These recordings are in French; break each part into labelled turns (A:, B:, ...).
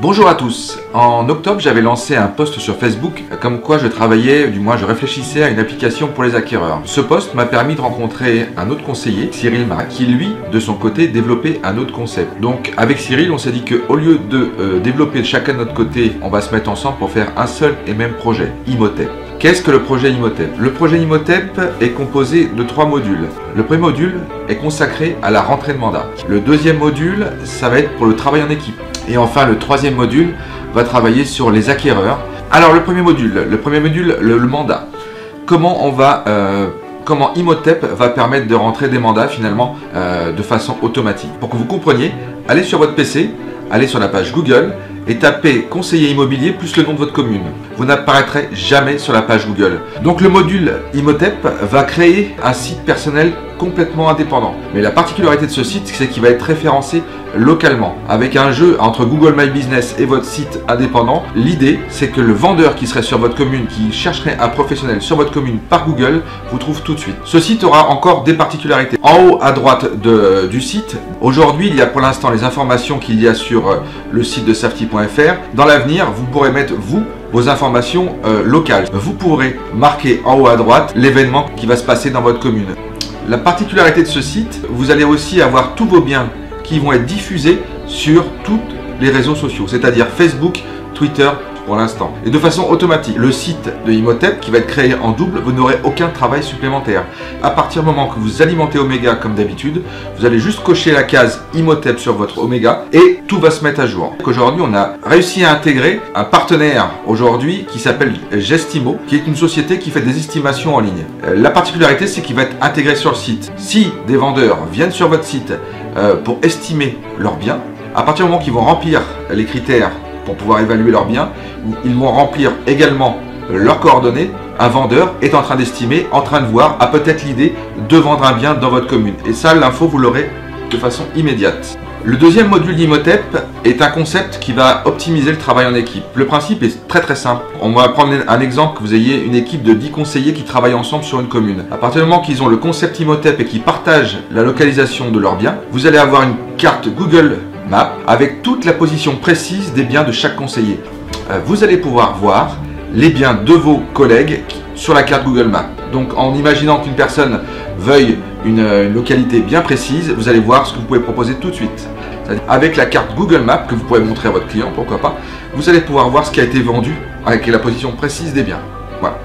A: Bonjour à tous. En octobre, j'avais lancé un post sur Facebook comme quoi je travaillais, du moins je réfléchissais à une application pour les acquéreurs. Ce post m'a permis de rencontrer un autre conseiller, Cyril Marat, qui lui, de son côté, développait un autre concept. Donc avec Cyril, on s'est dit qu'au lieu de développer chacun de notre côté, on va se mettre ensemble pour faire un seul et même projet, Imhotep. Qu'est-ce que le projet Imhotep? Le projet Imhotep est composé de 3 modules. Le premier module est consacré à la rentrée de mandat. Le deuxième module, ça va être pour le travail en équipe. Et enfin, le troisième module va travailler sur les acquéreurs. Alors, le premier module, le mandat. Comment Imhotep va permettre de rentrer des mandats finalement de façon automatique. Pour que vous compreniez, allez sur votre PC, allez sur la page Google et tapez conseiller immobilier plus le nom de votre commune. Vous n'apparaîtrez jamais sur la page Google. Donc le module Imhotep va créer un site personnel complètement indépendant. Mais la particularité de ce site, c'est qu'il va être référencé localement. Avec un jeu entre Google My Business et votre site indépendant, l'idée c'est que le vendeur qui serait sur votre commune, qui chercherait un professionnel sur votre commune par Google, vous trouve tout de suite. Ce site aura encore des particularités. En haut à droite du site, aujourd'hui il y a pour l'instant les informations qu'il y a sur le site de Safety.fr. Dans l'avenir, vous pourrez mettre vos informations locales. Vous pourrez marquer en haut à droite l'événement qui va se passer dans votre commune. La particularité de ce site, vous allez aussi avoir tous vos biens qui vont être diffusés sur tous les réseaux sociaux, c'est-à-dire Facebook, Twitter pour l'instant, et de façon automatique. Le site de Imhotep qui va être créé en double, vous n'aurez aucun travail supplémentaire. À partir du moment que vous alimentez Omega comme d'habitude, vous allez juste cocher la case Imhotep sur votre Omega et tout va se mettre à jour. Aujourd'hui, on a réussi à intégrer un partenaire aujourd'hui qui s'appelle Gestimo, qui est une société qui fait des estimations en ligne. La particularité, c'est qu'il va être intégré sur le site. Si des vendeurs viennent sur votre site pour estimer leurs biens, à partir du moment qu'ils vont remplir les critères pour pouvoir évaluer leurs biens, ils vont remplir également leurs coordonnées. Un vendeur est en train d'estimer, en train de voir, a peut-être l'idée de vendre un bien dans votre commune. Et ça, l'info, vous l'aurez de façon immédiate. Le deuxième module d'Imhotep est un concept qui va optimiser le travail en équipe. Le principe est très simple. On va prendre un exemple, que vous ayez une équipe de 10 conseillers qui travaillent ensemble sur une commune. À partir du moment qu'ils ont le concept Imhotep et qu'ils partagent la localisation de leurs biens, vous allez avoir une carte Google Maps avec toute la position précise des biens de chaque conseiller. Vous allez pouvoir voir les biens de vos collègues sur la carte Google Maps. Donc en imaginant qu'une personne veuille une localité bien précise, vous allez voir ce que vous pouvez proposer tout de suite. Avec la carte Google Maps que vous pourrez montrer à votre client, pourquoi pas, vous allez pouvoir voir ce qui a été vendu avec la position précise des biens. Voilà.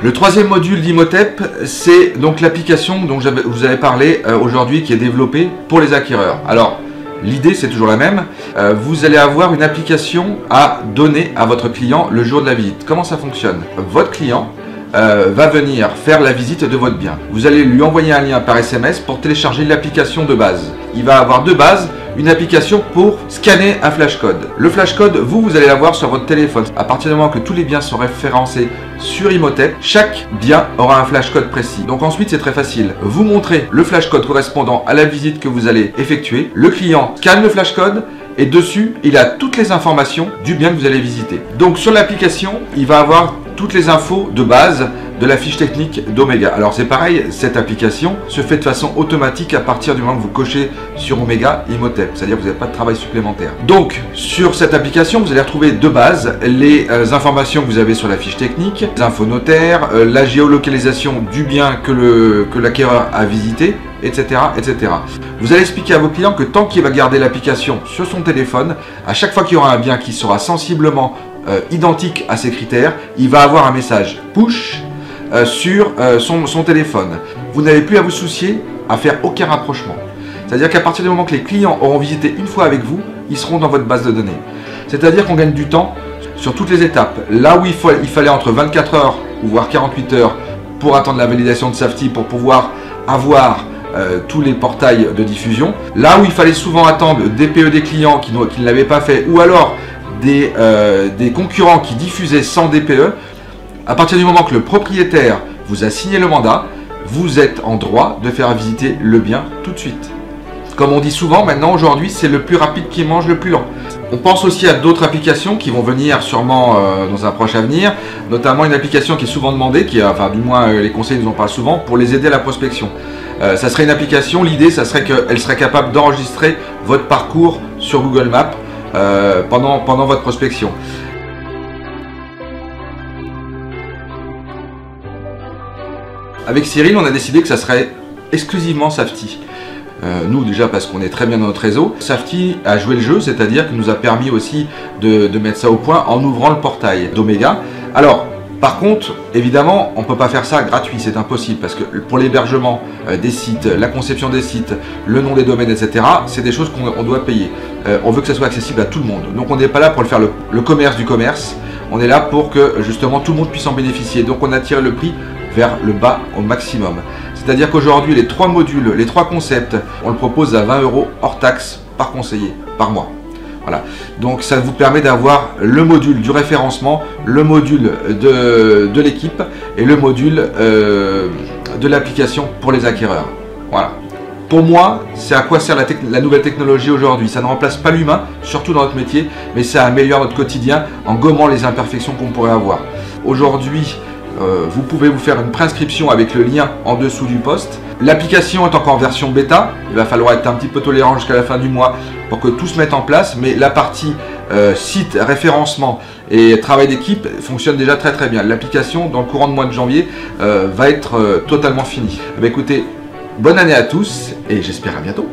A: Le troisième module d'Imhotep, c'est donc l'application dont je vous avais parlé aujourd'hui qui est développée pour les acquéreurs. Alors, l'idée, c'est toujours la même. Vous allez avoir une application à donner à votre client le jour de la visite. Comment ça fonctionne? Votre client va venir faire la visite de votre bien. Vous allez lui envoyer un lien par SMS pour télécharger l'application de base. Il va avoir de base une application pour scanner un flashcode. Le flashcode, vous allez l'avoir sur votre téléphone. À partir du moment que tous les biens sont référencés sur Imhotep, chaque bien aura un flashcode précis. Donc ensuite, c'est très facile. Vous montrez le flashcode correspondant à la visite que vous allez effectuer. Le client scanne le flashcode et dessus, il a toutes les informations du bien que vous allez visiter. Donc sur l'application, il va avoir toutes les infos de base de la fiche technique d'Omega. Alors c'est pareil, cette application se fait de façon automatique à partir du moment que vous cochez sur Omega Imhotep, c'est-à-dire que vous n'avez pas de travail supplémentaire. Donc sur cette application, vous allez retrouver de base les informations que vous avez sur la fiche technique, les infos notaires, la géolocalisation du bien que l'acquéreur a visité, etc., etc. Vous allez expliquer à vos clients que tant qu'il va garder l'application sur son téléphone, à chaque fois qu'il y aura un bien qui sera sensiblement identique à ces critères, il va avoir un message push sur son téléphone. Vous n'avez plus à vous soucier à faire aucun rapprochement. C'est-à-dire qu'à partir du moment que les clients auront visité une fois avec vous, ils seront dans votre base de données. C'est-à-dire qu'on gagne du temps sur toutes les étapes. Là où il fallait entre 24 heures ou voire 48 heures pour attendre la validation de Safety pour pouvoir avoir tous les portails de diffusion. Là où il fallait souvent attendre des PE des clients qui ne l'avaient pas fait ou alors des concurrents qui diffusaient sans DPE, à partir du moment que le propriétaire vous a signé le mandat, vous êtes en droit de faire visiter le bien tout de suite. Comme on dit souvent, maintenant aujourd'hui, c'est le plus rapide qui mange le plus lent. On pense aussi à d'autres applications qui vont venir sûrement dans un proche avenir, notamment une application qui est souvent demandée, enfin du moins les conseils nous en parlent souvent, pour les aider à la prospection. Ça serait une application, l'idée ça serait qu'elle serait capable d'enregistrer votre parcours sur Google Maps pendant votre prospection. Avec Cyril, on a décidé que ça serait exclusivement Safety. Nous déjà parce qu'on est très bien dans notre réseau. Safety a joué le jeu, c'est-à-dire qu'il nous a permis aussi de mettre ça au point en ouvrant le portail d'Omega. Alors, par contre, évidemment, on ne peut pas faire ça gratuit, c'est impossible, parce que pour l'hébergement des sites, la conception des sites, le nom des domaines, etc., c'est des choses qu'on doit payer. On veut que ça soit accessible à tout le monde. Donc on n'est pas là pour faire le commerce du commerce, on est là pour que justement tout le monde puisse en bénéficier. Donc on a tiré le prix vers le bas au maximum. C'est-à-dire qu'aujourd'hui, les 3 modules, les 3 concepts, on le propose à 20 € hors taxe par conseiller, par mois. Voilà. Donc ça vous permet d'avoir le module du référencement, le module de l'équipe et le module de l'application pour les acquéreurs. Voilà. Pour moi, c'est à quoi sert la nouvelle technologie aujourd'hui. Ça ne remplace pas l'humain, surtout dans notre métier, mais ça améliore notre quotidien en gommant les imperfections qu'on pourrait avoir. Aujourd'hui, vous pouvez vous faire une préinscription avec le lien en dessous du post. L'application est encore en version bêta, il va falloir être un petit peu tolérant jusqu'à la fin du mois pour que tout se mette en place, mais la partie site, référencement et travail d'équipe fonctionne déjà très très bien. L'application dans le courant de mois de janvier va être totalement finie. Écoutez, bonne année à tous et j'espère à bientôt.